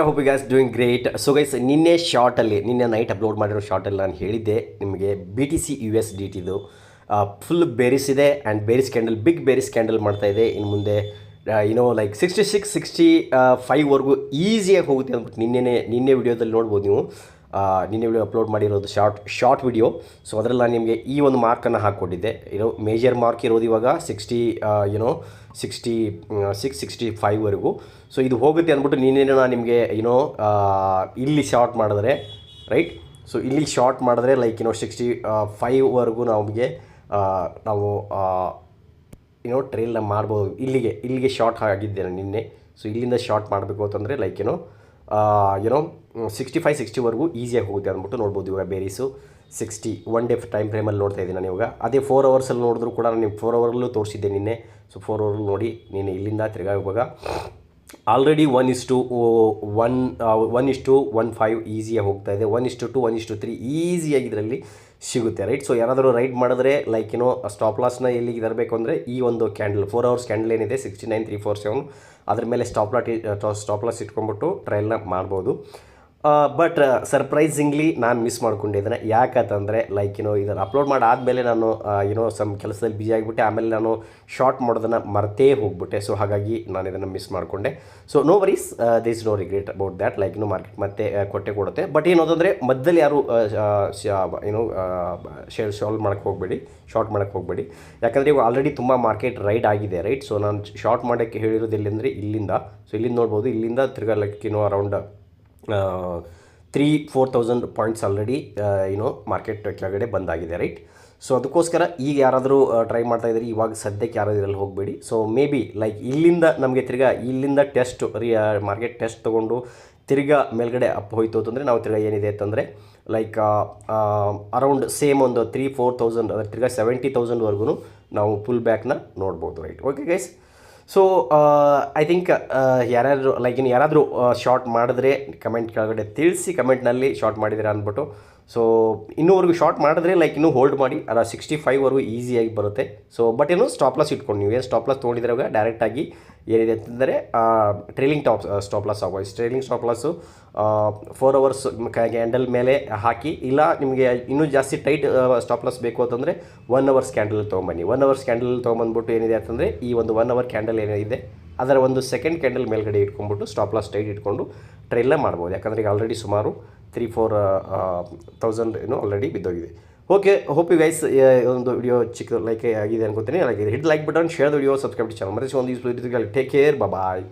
Hope you guys doing great. So guys ನಿನ್ನೆ night upload ಮಾಡಿರೋ ಶಾರ್ಟಲ್ಲಿ ನಾನು ಹೇಳಿದ್ದೆ ನಿಮಗೆ BTC/USDTದು ಫುಲ್ ಬೇರಿಸ್ ಇದೆ and bearish candle big bearish candle ಮಾಡ್ತಾ ಇದೆ. ಇನ್ನು ಮುಂದೆ ಲೈಕ್ 66-65ವರೆಗೂ ಈಸಿಯಾಗಿ ಹೋಗುತ್ತೆ ಅಂದ್ಬಿಟ್ಟು ನಿನ್ನೆ ವಿಡಿಯೋದಲ್ಲಿ ನೋಡ್ಬೋದು ನೀವು. ನಿನ್ನೆ ವಿಡಿಯೋ ಅಪ್ಲೋಡ್ ಮಾಡಿರೋದು ಶಾರ್ಟ್ ವಿಡಿಯೋ. ಸೊ ಅದರಲ್ಲಿ ನಾನು ನಿಮಗೆ ಈ ಒಂದು ಮಾರ್ಕನ್ನು ಹಾಕ್ಕೊಟ್ಟಿದ್ದೆ. ಮೇಜರ್ ಮಾರ್ಕ್ ಇರೋದು ಇವಾಗ 66-65ವರೆಗೂ. ಸೊ ಇದು ಹೋಗುತ್ತೆ ಅಂದ್ಬಿಟ್ಟು ನಿನ್ನೆ ನಾನು ನಿಮಗೆ ಇಲ್ಲಿ ಶಾರ್ಟ್ ಮಾಡಿದ್ರೆ ರೈಟ್. ಸೊ ಇಲ್ಲಿ ಶಾರ್ಟ್ ಮಾಡಿದ್ರೆ ಲೈಕ್ 65ವರೆಗೂ ನಾವು ಟ್ರೇಲ್ನ ಮಾಡ್ಬೋದು. ಇಲ್ಲಿಗೆ ಶಾರ್ಟ್ ಆಗಿದ್ದೆ ನಾನು ನಿನ್ನೆ. ಸೊ ಇಲ್ಲಿಂದ ಶಾರ್ಟ್ ಮಾಡಬೇಕು ಅಂತಂದರೆ ಲೈಕ್ 65-60ವರೆಗೂ ಈಸಿಯಾಗಿ ಹೋಗುತ್ತೆ ಅಂದ್ಬಿಟ್ಟು ನೋಡ್ಬೋದು. ಇವಾಗ ಬೇರೀಸು 60 ಒನ್ ಡೇ ಟೈಮ್ ಫ್ರೇಮಲ್ಲಿ ನೋಡ್ತಾ ಇದ್ದೀನಿ ನಾನು ಇವಾಗ. ಅದೇ 4 ಅವರ್ಸಲ್ಲಿ ನೋಡಿದ್ರು ಕೂಡ ನಾನು 4 ಅವರಲ್ಲೂ ತೋರಿಸಿದ್ದೆ ನಿನ್ನೆ. ಸೊ 4 ಅವರಲ್ಲಿ ನೋಡಿ ನೀನು ಇಲ್ಲಿಂದ ತಿರ್ಗಾ ಇವಾಗ ಆಲ್ರೆಡಿ 1:1:15 ಈಸಿಯಾಗಿ ಹೋಗ್ತಾ ಇದೆ. 1:2 1:3 ಈಸಿಯಾಗಿ ಇದರಲ್ಲಿ ಸಿಗುತ್ತೆ ರೈಟ್. ಸೊ ಯಾರಾದರೂ ರೈಡ್ ಮಾಡಿದ್ರೆ ಲೈಕ್ ಸ್ಟಾಪ್ ಲಾಸ್ನ ಎಲ್ಲಿಗೆ ತರಬೇಕು ಅಂದರೆ ಈ ಒಂದು ಕ್ಯಾಂಡಲ್ 4 ಅವರ್ಸ್ ಕ್ಯಾಂಡಲ್ ಏನಿದೆ 69,347 ಅದ್ರ ಮೇಲೆ ಸ್ಟಾಪ್ ಲಾಸ್ ಇಟ್ಕೊಂಡ್ಬಿಟ್ಟು ಟ್ರಯಲ್ನ ಮಾಡ್ಬೋದು. ಬಟ್ ಸರ್ಪ್ರೈಸಿಂಗ್ಲಿ ನಾನು ಮಿಸ್ ಮಾಡ್ಕೊಂಡಿದ್ದೇನೆ. ಯಾಕಂತಂದರೆ ಲೈಕ್ ಇದನ್ನು ಅಪ್ಲೋಡ್ ಮಾಡಾದಮೇಲೆ ನಾನು ಸಮ್ ಕೆಲಸದಲ್ಲಿ ಬಿಜಿ ಆಗಿಬಿಟ್ಟೆ. ಆಮೇಲೆ ನಾನು ಶಾರ್ಟ್ ಮಾಡೋದನ್ನು ಮರ್ತೇ ಹೋಗ್ಬಿಟ್ಟೆ. ಸೊ ಹಾಗಾಗಿ ನಾನು ಇದನ್ನು ಮಿಸ್ ಮಾಡಿಕೊಂಡೆ. So no worries, this is no regret about that. Like market ಮತ್ತೆ ಕೊಡುತ್ತೆ. ಬಟ್ ಏನಂದರೆ ಮಧ್ಯದಲ್ಲಿ ಯಾರು ಶಾರ್ಟ್ ಮಾಡೋಕ್ಕೆ ಹೋಗಬೇಡಿ. ಯಾಕಂದರೆ ಇವಾಗ ಆಲ್ರೆಡಿ ತುಂಬ ಮಾರ್ಕೆಟ್ ರೈಡ್ ಆಗಿದೆ ರೈಟ್. ಸೊ ನಾನು ಶಾರ್ಟ್ ಮಾಡೋಕ್ಕೆ ಹೇಳಿರೋದು ಎಲ್ಲಿಂದರೆ ಇಲ್ಲಿಂದ. ಸೊ ಇಲ್ಲಿಂದ ನೋಡ್ಬೋದು, ಇಲ್ಲಿಂದ ತಿರ್ಗಾ like around 3,000-4,000 points already market ಕೆಳಗಡೆ ಬಂದಾಗಿದೆ ರೈಟ್. ಸೊ ಅದಕ್ಕೋಸ್ಕರ ಈಗ ಯಾರಾದರೂ ಟ್ರೈ ಮಾಡ್ತಾಯಿದ್ದೀರಿ, ಇವಾಗ ಸದ್ಯಕ್ಕೆ ಯಾರಾದರೂ ಇದರಲ್ಲಿ ಹೋಗಬೇಡಿ. ಸೊ ಮೇ ಬಿ ಲೈಕ್ ಇಲ್ಲಿಂದ ನಮಗೆ ತಿರ್ಗಾ ಇಲ್ಲಿಂದ ಮಾರ್ಕೆಟ್ ಟೆಸ್ಟ್ ತೊಗೊಂಡು ತಿರ್ಗಾ ಮೇಲ್ಗಡೆ ಅಪ್ ಹೋಯ್ತು ಅಂತಂದರೆ ನಾವು ತಿರ್ಗಾ ಏನಿದೆ ಅಂತಂದರೆ ಲೈಕ್ ಅರೌಂಡ್ ಸೇಮ್ ಒಂದು 3,000-4,000 ಅದರ ತಿರ್ಗಾ 70,000ವರೆಗೂ ನಾವು ಫುಲ್ ಬ್ಯಾಕ್ನ ನೋಡ್ಬೋದು right. Okay guys. So I think ಯಾರಾದರೂ ಶಾರ್ಟ್ ಮಾಡಿದ್ರೆ ಕಮೆಂಟ್ ಕೆಳಗಡೆ ತಿಳಿಸಿ, ಕಮೆಂಟ್ನಲ್ಲಿ ಶಾರ್ಟ್ ಮಾಡಿದ್ದೀರಾ ಅಂದ್ಬಿಟ್ಟು. ಸೊ ಇನ್ನೂವರೆಗೂ ಶಾರ್ಟ್ ಮಾಡಿದ್ರೆ ಲೈಕ್ ಹೋಲ್ಡ್ ಮಾಡಿ 65ವರೆಗೂ ಈಸಿಯಾಗಿ ಬರುತ್ತೆ. ಸೊ ಬಟ್ ಸ್ಟಾಪ್ ಲಾಸ್ ಇಟ್ಕೊಂಡು ನೀವೇನು ಸ್ಟಾಪ್ ಲಾಸ್ ತೊಗೊಂಡಿದ್ರಾಗ ಡೈರೆಕ್ಟಾಗಿ ಏನಿದೆ ಅಂತಂದರೆ ಟ್ರೇಲಿಂಗ್ ಸ್ಟಾಪ್ ಲಾಸ್ ಆಗೋಯ್ತು. Trailing stop loss 4 hours candle ಮೇಲೆ ಹಾಕಿ, ಇಲ್ಲ ನಿಮಗೆ ಇನ್ನೂ ಜಾಸ್ತಿ ಟೈಟ್ ಸ್ಟಾಪ್ ಲಾಸ್ ಬೇಕು ಅಂತಂದರೆ 1 ಅವರ್ಸ್ ಕ್ಯಾಂಡಲ್ ತೊಗೊಂಬನ್ನಿ. 1 ಅವರ್ಸ್ ಕ್ಯಾಂಡಲ್ ತೊಗೊಂಬಂದ್ಬಿಟ್ಟು ಏನಿದೆ ಅಂತಂದರೆ ಈ ಒಂದು 1 ಅವರ್ ಕ್ಯಾಂಡಲ್ ಏನಿದೆ ಅದರ ಒಂದು ಸೆಕೆಂಡ್ ಕ್ಯಾಂಡಲ್ ಮೇಲ್ಗಡೆ ಇಟ್ಕೊಂಡ್ಬಿಟ್ಟು ಸ್ಟಾಪ್ ಲಾಸ್ ಟೈಟ್ ಇಟ್ಕೊಂಡು ಟ್ರೇಲ್ನ ಮಾಡ್ಬೋದು. ಯಾಕಂದರೆ ಈಗ ಆಲ್ರೆಡಿ ಸುಮಾರು 3,000-4,000 ಆಲ್ರೆಡಿ ಬಿದ್ದೋಗಿದೆ. ಓಕೆ, ಹೋಪ್ ಯು ಗೈಸ್ ಒಂದು ವಿಡಿಯೋ ಚಿಕ್ಕ ಲೈಕ್ ಆಗಿದೆ ಅನ್ಕೋತೀನಿ. Like hit like button, share the video, subscribe to channel. ಮತ್ತೆ ಒಂದು ಟೇಕ್ ಕೇರ್, ಬಾಯ್.